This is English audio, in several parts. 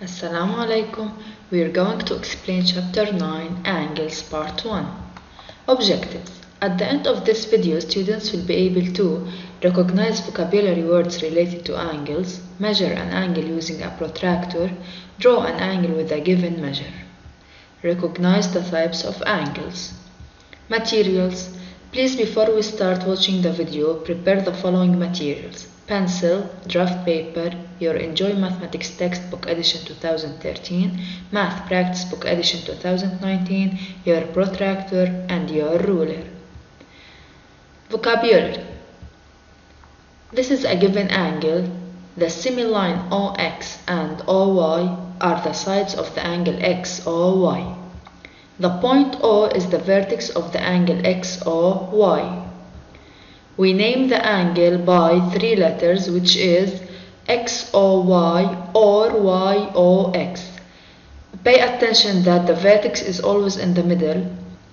Assalamu alaikum. We are going to explain chapter 9, Angles, part 1. Objectives. At the end of this video, students will be able to recognize vocabulary words related to angles, measure an angle using a protractor, draw an angle with a given measure. Recognize the types of angles. Materials. Please, before we start watching the video, prepare the following materials: pencil, draft paper, your Enjoy Mathematics Textbook Edition 2013, Math Practice Book Edition 2019, your protractor, and your ruler. Vocabulary. This is a given angle. The semiline OX and OY are the sides of the angle XOY. The point O is the vertex of the angle XOY. We name the angle by three letters, which is XOY or YOX. Pay attention that the vertex is always in the middle,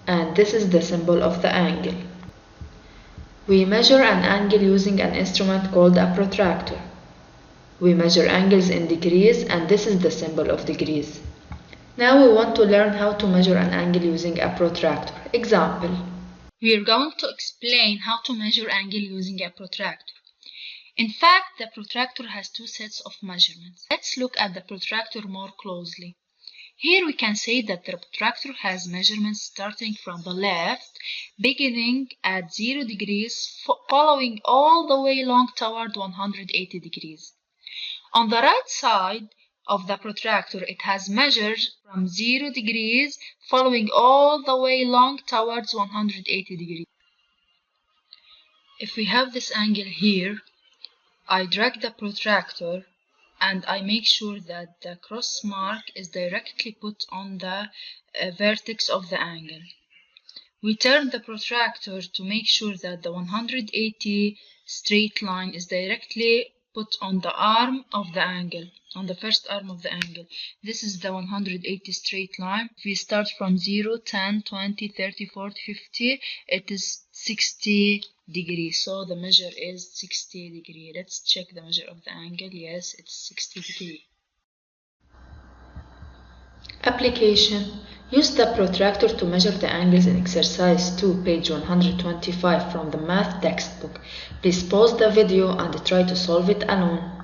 and this is the symbol of the angle. We measure an angle using an instrument called a protractor. We measure angles in degrees, and this is the symbol of degrees. Now we want to learn how to measure an angle using a protractor. Example. We are going to explain how to measure angle using a protractor. In fact, the protractor has two sets of measurements. Let's look at the protractor more closely. Here we can say that the protractor has measurements starting from the left, beginning at 0 degrees, following all the way along toward 180 degrees. On the right side of the protractor, it has measures from 0 degrees, following all the way along towards 180 degrees. If we have this angle here, I drag the protractor and I make sure that the cross mark is directly put on the vertex of the angle. We turn the protractor to make sure that the 180 straight line is directly put on the arm of the angle, on the first arm of the angle. This is the 180 straight line. If we start from 0, 10, 20, 30, 40, 50, it is 60 degrees. So the measure is 60 degrees. Let's check the measure of the angle. Yes, it's 60 degrees. Application. Use the protractor to measure the angles in exercise 2, page 125 from the math textbook. Please pause the video and try to solve it alone.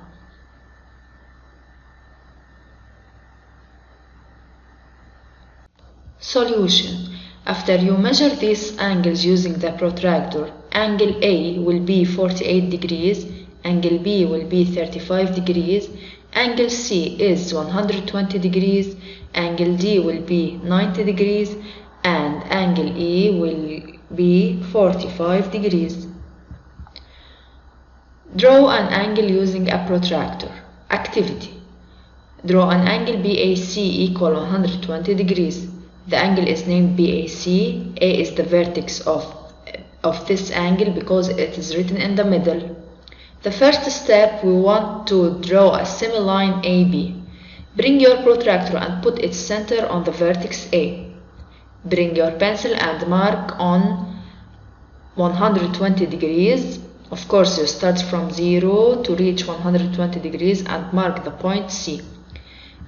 Solution. After you measure these angles using the protractor, angle A will be 48 degrees, angle B will be 35 degrees, angle C is 120 degrees, angle D will be 90 degrees, and angle E will be 45 degrees. Draw an angle using a protractor. Activity. Draw an angle BAC equal 120 degrees. The angle is named BAC. A is the vertex of this angle because it is written in the middle. The first step, we want to draw a semiline AB. Bring your protractor and put its center on the vertex A. Bring your pencil and mark on 120 degrees. Of course, you start from 0 to reach 120 degrees and mark the point C.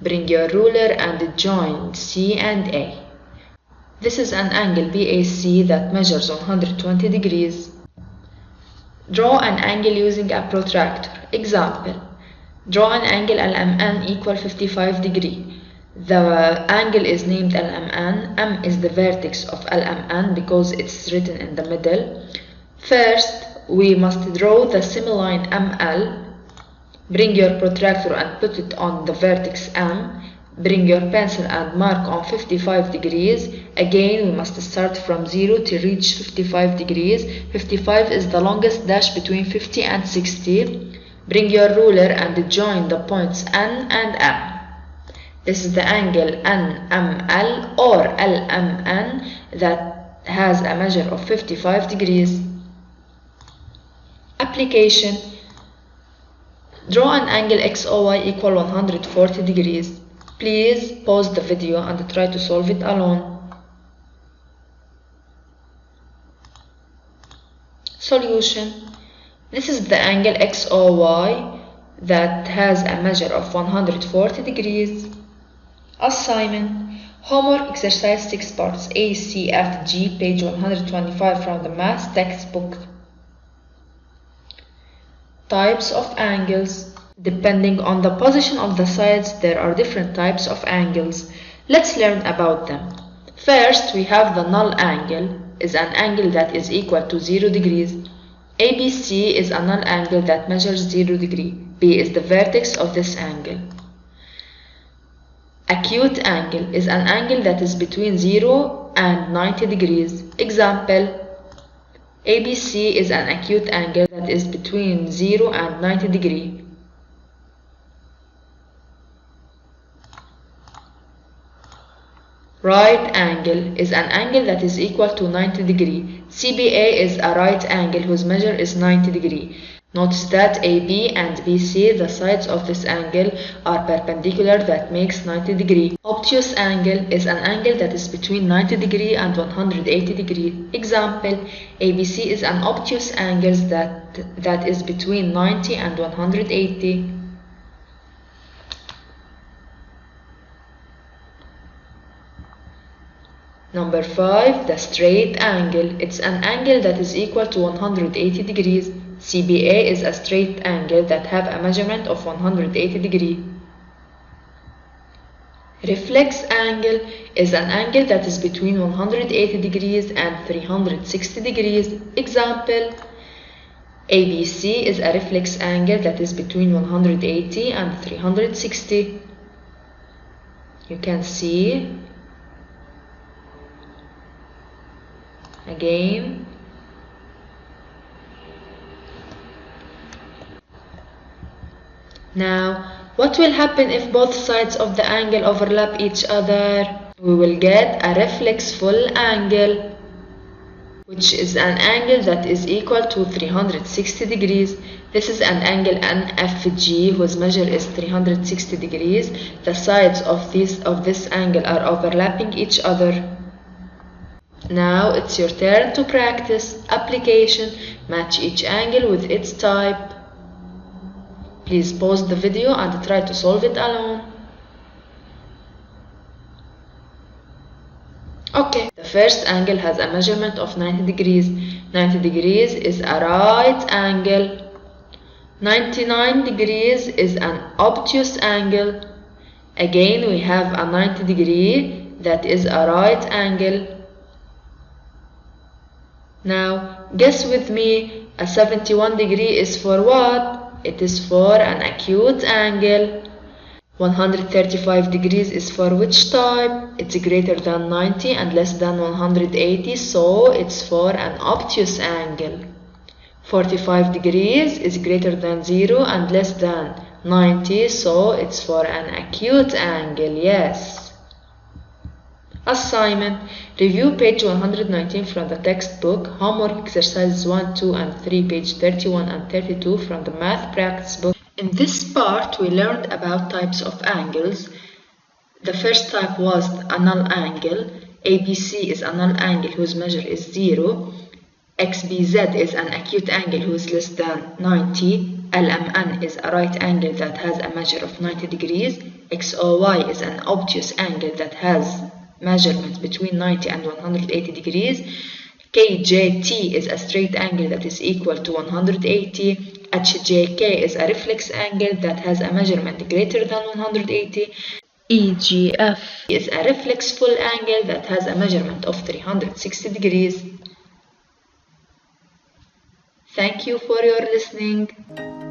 Bring your ruler and join C and A. This is an angle BAC that measures 120 degrees. Draw an angle using a protractor. Example. Draw an angle LMN equal 55 degrees. The angle is named LMN. M is the vertex of LMN because it's written in the middle. First, we must draw the semiline ML. Bring your protractor and put it on the vertex M. Bring your pencil and mark on 55 degrees. Again, we must start from 0 to reach 55 degrees. 55 is the longest dash between 50 and 60. Bring your ruler and join the points N and M. This is the angle NML or LMN that has a measure of 55 degrees. Application. Draw an angle XOY equal 140 degrees. Please pause the video and try to solve it alone. Solution. This is the angle XOY. that has a measure of 140 degrees. Assignment. Homework exercise 6 parts A, C, F, G, page 125 from the math textbook. Types of angles. Depending on the position of the sides, there are different types of angles. Let's learn about them. First, we have the null angle, is an angle that is equal to 0 degrees. ABC is a null angle that measures 0 degree. B is the vertex of this angle. Acute angle is an angle that is between 0 and 90 degrees. Example, ABC is an acute angle that is between 0 and 90 degree. Right angle is an angle that is equal to 90 degree. CBA is a right angle whose measure is 90 degree. Notice that AB and BC, the sides of this angle, are perpendicular, that makes 90 degree. Obtuse angle is an angle that is between 90 degree and 180 degree. Example, ABC is an obtuse angle that is between 90 and 180. Number 5, the straight angle. It's an angle that is equal to 180 degrees. CBA is a straight angle that have a measurement of 180 degree. Reflex angle is an angle that is between 180 degrees and 360 degrees. Example, ABC is a reflex angle that is between 180 and 360. You can see again. Now, what will happen if both sides of the angle overlap each other? We will get a reflexful angle, which is an angle that is equal to 360 degrees. This is an angle NFG whose measure is 360 degrees. The sides of this angle are overlapping each other. Now it's your turn to practice. Application. Match each angle with its type. Please pause the video and try to solve it alone. Okay, the first angle has a measurement of 90 degrees. 90 degrees is a right angle. 99 degrees is an obtuse angle. Again, we have a 90 degree that is a right angle. Now, guess with me, a 71 degree is for what? It is for an acute angle. 135 degrees is for which type? It's greater than 90 and less than 180, so it's for an obtuse angle. 45 degrees is greater than 0 and less than 90, so it's for an acute angle, yes. Assignment. Review page 119 from the textbook. Homework exercises 1, 2, and 3, page 31 and 32 from the math practice book. In this part, we learned about types of angles. The first type was a null angle. ABC is a null angle whose measure is 0. XBZ is an acute angle who is less than 90. LMN is a right angle that has a measure of 90 degrees. XOY is an obtuse angle that has measurement between 90 and 180 degrees. KJT is a straight angle that is equal to 180. HJK is a reflex angle that has a measurement greater than 180. EGF is a reflexful angle that has a measurement of 360 degrees. Thank you for your listening.